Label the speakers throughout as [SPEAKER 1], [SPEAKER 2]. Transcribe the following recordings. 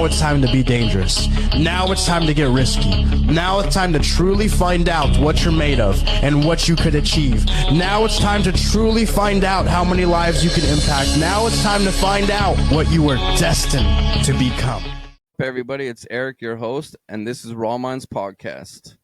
[SPEAKER 1] Now it's time to be dangerous. Now it's time to get risky. Now it's time to truly find out what you're made of and what you could achieve. Now it's time to truly find out how many lives you can impact. Now it's time to find out what you were destined to become.
[SPEAKER 2] Hey everybody, it's Eric, your host, and this is Raw Minds Podcast.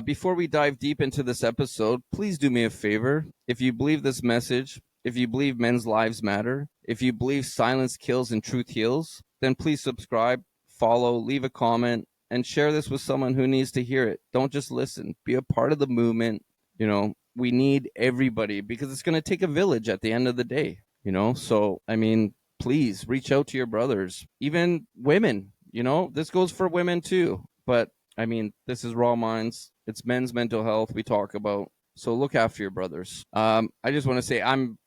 [SPEAKER 2] Before we dive deep into this episode, please do me a favor. If you believe this message, if you believe men's lives matter, if you believe silence kills and truth heals, then please subscribe, follow, leave a comment, and share this with someone who needs to hear it. Don't just listen. Be a part of the movement. You know, we need everybody because it's going to take a village at the end of the day, you know? So, I mean, please reach out to your brothers, even women, you know, this goes for women too. But I mean, this is Raw Minds. It's men's mental health we talk about. So look after your brothers. I just want to say I'm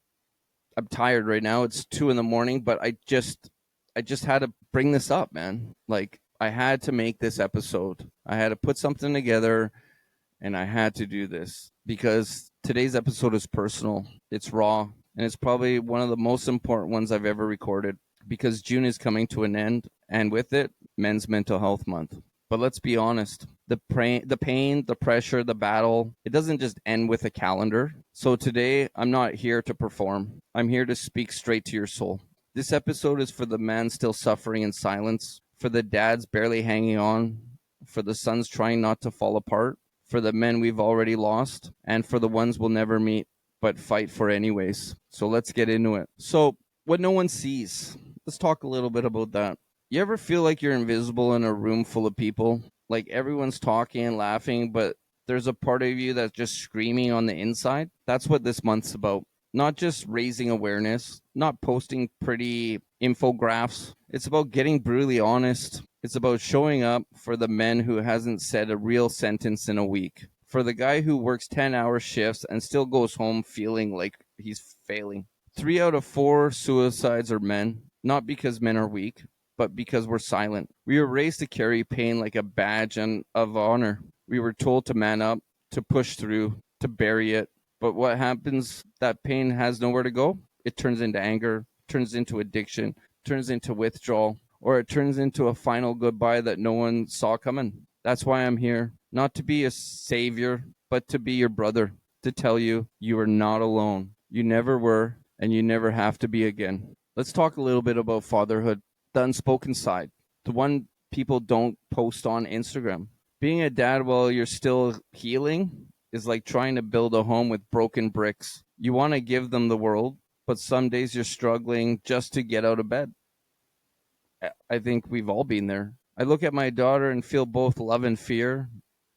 [SPEAKER 2] tired right now. It's 2 a.m, but I just had to bring this up, man. Like, I had to make this episode. I had to put something together, and I had to do this because today's episode is personal. It's raw, and it's probably one of the most important ones I've ever recorded because June is coming to an end, and with it, Men's Mental Health Month. But let's be honest, the pain, the pressure, the battle, it doesn't just end with a calendar. So today, I'm not here to perform. I'm here to speak straight to your soul. This episode is for the man still suffering in silence, for the dads barely hanging on, for the sons trying not to fall apart, for the men we've already lost, and for the ones we'll never meet, but fight for anyways. So let's get into it. So, what no one sees. Let's talk a little bit about that. You ever feel like you're invisible in a room full of people? Like everyone's talking and laughing, but there's a part of you that's just screaming on the inside? That's what this month's about. Not just raising awareness, not posting pretty infographics. It's about getting brutally honest. It's about showing up for the man who hasn't said a real sentence in a week. For the guy who works 10-hour shifts and still goes home feeling like he's failing. 3 out of 4 suicides are men, not because men are weak, but because we're silent. We were raised to carry pain like a badge of honor. We were told to man up, to push through, to bury it. But what happens? That pain has nowhere to go. It turns into anger, turns into addiction, turns into withdrawal, or it turns into a final goodbye that no one saw coming. That's why I'm here. Not to be a savior, but to be your brother. To tell you, you are not alone. You never were, and you never have to be again. Let's talk a little bit about fatherhood. The unspoken side, the one people don't post on Instagram. Being a dad while you're still healing is like trying to build a home with broken bricks. You want to give them the world, but some days you're struggling just to get out of bed. I think we've all been there. I look at my daughter and feel both love and fear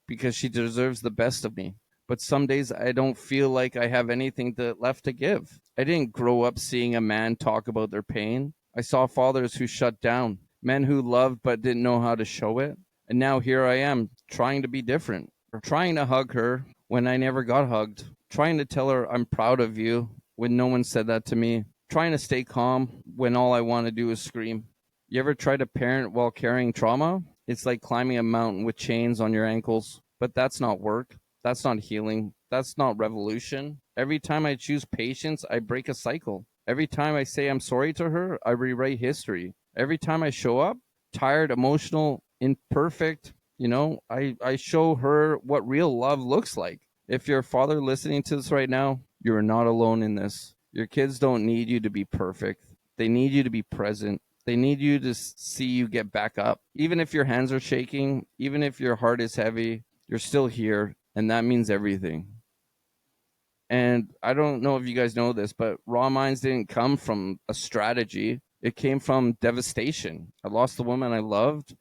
[SPEAKER 2] because she deserves the best of me. But some days I don't feel like I have anything left to give. I didn't grow up seeing a man talk about their pain. I saw fathers who shut down, men who loved but didn't know how to show it. And now here I am, trying to be different, or trying to hug her when I never got hugged, trying to tell her I'm proud of you when no one said that to me, trying to stay calm when all I want to do is scream. You ever try to parent while carrying trauma? It's like climbing a mountain with chains on your ankles, but that's not work. That's not healing. That's not revolution. Every time I choose patience, I break a cycle. Every time I say I'm sorry to her, I rewrite history. Every time I show up, tired, emotional, imperfect, you know, I show her what real love looks like. If you're a father listening to this right now, you're not alone in this. Your kids don't need you to be perfect. They need you to be present. They need you to see you get back up. Even if your hands are shaking, even if your heart is heavy, you're still here, and that means everything. And I don't know if you guys know this, but Raw Minds didn't come from a strategy. It came from devastation. I lost the woman I loved,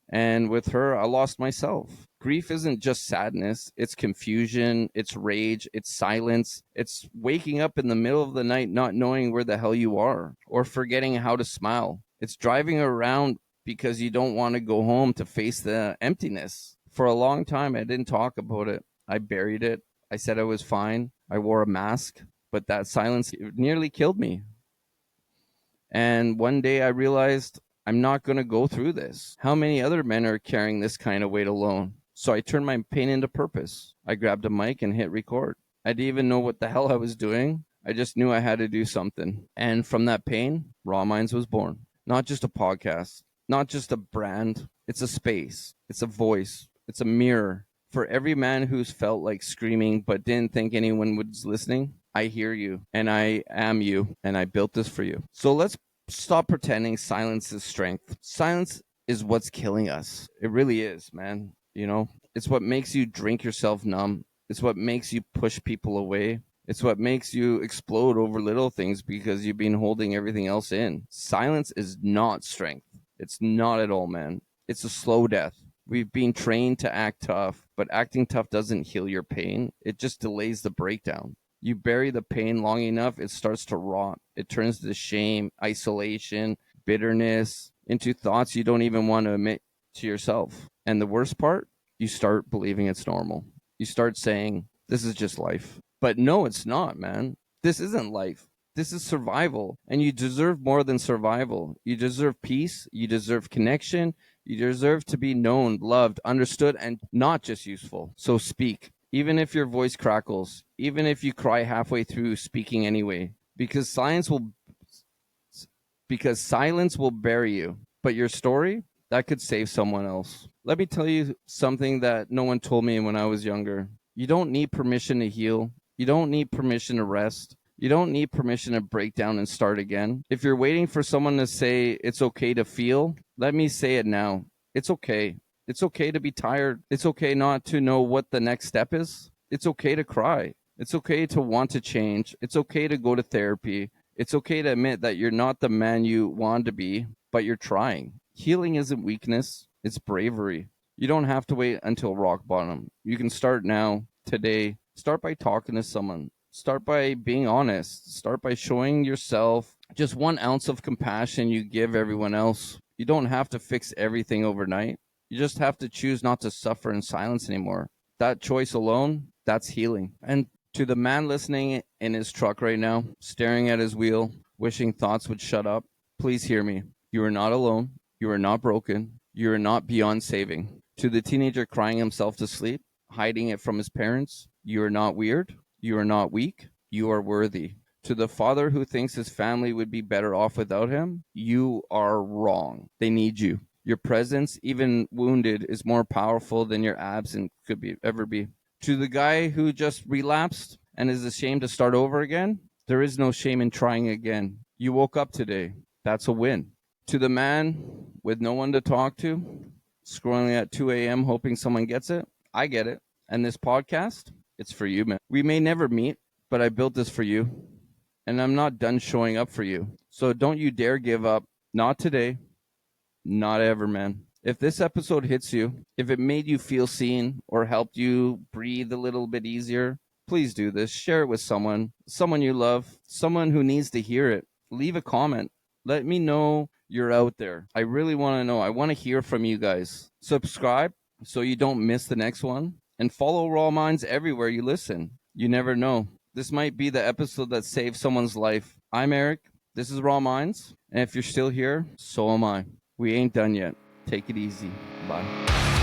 [SPEAKER 2] and with her, I lost myself. Grief isn't just sadness. It's confusion, it's rage, it's silence. It's waking up in the middle of the night not knowing where the hell you are, or forgetting how to smile. It's driving around because you don't want to go home to face the emptiness. For a long time, I didn't talk about it. I buried it. I said I was fine. I wore a mask, but that silence nearly killed me. And one day I realized I'm not going to go through this. How many other men are carrying this kind of weight alone? So I turned my pain into purpose. I grabbed a mic and hit record. I didn't even know what the hell I was doing. I just knew I had to do something. And from that pain, Raw Minds was born. Not just a podcast, not just a brand. It's a space. It's a voice. It's a mirror. For every man who's felt like screaming but didn't think anyone was listening, I hear you, and I am you, and I built this for you. So let's stop pretending silence is strength. Silence is what's killing us. It really is, man. You know, it's what makes you drink yourself numb. It's what makes you push people away. It's what makes you explode over little things because you've been holding everything else in. Silence is not strength. It's not at all, man. It's a slow death. We've been trained to act tough, but acting tough doesn't heal your pain. It just delays the breakdown. You bury the pain long enough, it starts to rot. It turns to shame, isolation, bitterness, into thoughts you don't even want to admit to yourself. And the worst part, you start believing it's normal. You start saying, this is just life. But no, it's not, man. This isn't life. This is survival. And you deserve more than survival. You deserve peace. You deserve connection. You deserve to be known, loved, understood, and not just useful. So speak. Even if your voice crackles. Even if you cry halfway through speaking anyway. Because silence will bury you. But your story, that could save someone else. Let me tell you something that no one told me when I was younger. You don't need permission to heal. You don't need permission to rest. You don't need permission to break down and start again. If you're waiting for someone to say it's okay to feel, let me say it now. It's okay. It's okay to be tired. It's okay not to know what the next step is. It's okay to cry. It's okay to want to change. It's okay to go to therapy. It's okay to admit that you're not the man you want to be, but you're trying. Healing isn't weakness. It's bravery. You don't have to wait until rock bottom. You can start now, today. Start by talking to someone. Start by being honest. Start by showing yourself just 1 ounce of compassion you give everyone else. You don't have to fix everything overnight. You just have to choose not to suffer in silence anymore. That choice alone, that's healing. And to the man listening in his truck right now, staring at his wheel, wishing thoughts would shut up, please hear me. You are not alone. You are not broken. You are not beyond saving. To the teenager crying himself to sleep, hiding it from his parents, you are not weird. You are not weak. You are worthy. To the father who thinks his family would be better off without him, you are wrong. They need you. Your presence, even wounded, is more powerful than your absence could ever be. To the guy who just relapsed and is ashamed to start over again, there is no shame in trying again. You woke up today. That's a win. To the man with no one to talk to, scrolling at 2 a.m. hoping someone gets it, I get it. And this podcast, it's for you, man. We may never meet, but I built this for you. And I'm not done showing up for you. So don't you dare give up. Not today. Not ever, man. If this episode hits you, if it made you feel seen or helped you breathe a little bit easier, please do this. Share it with someone you love, someone who needs to hear it. Leave a comment. Let me know you're out there. I really want to know. I want to hear from you guys. Subscribe so you don't miss the next one. And follow Raw Minds everywhere you listen. You never know. This might be the episode that saves someone's life. I'm Eric. This is Raw Minds. And if you're still here, so am I. We ain't done yet. Take it easy. Bye.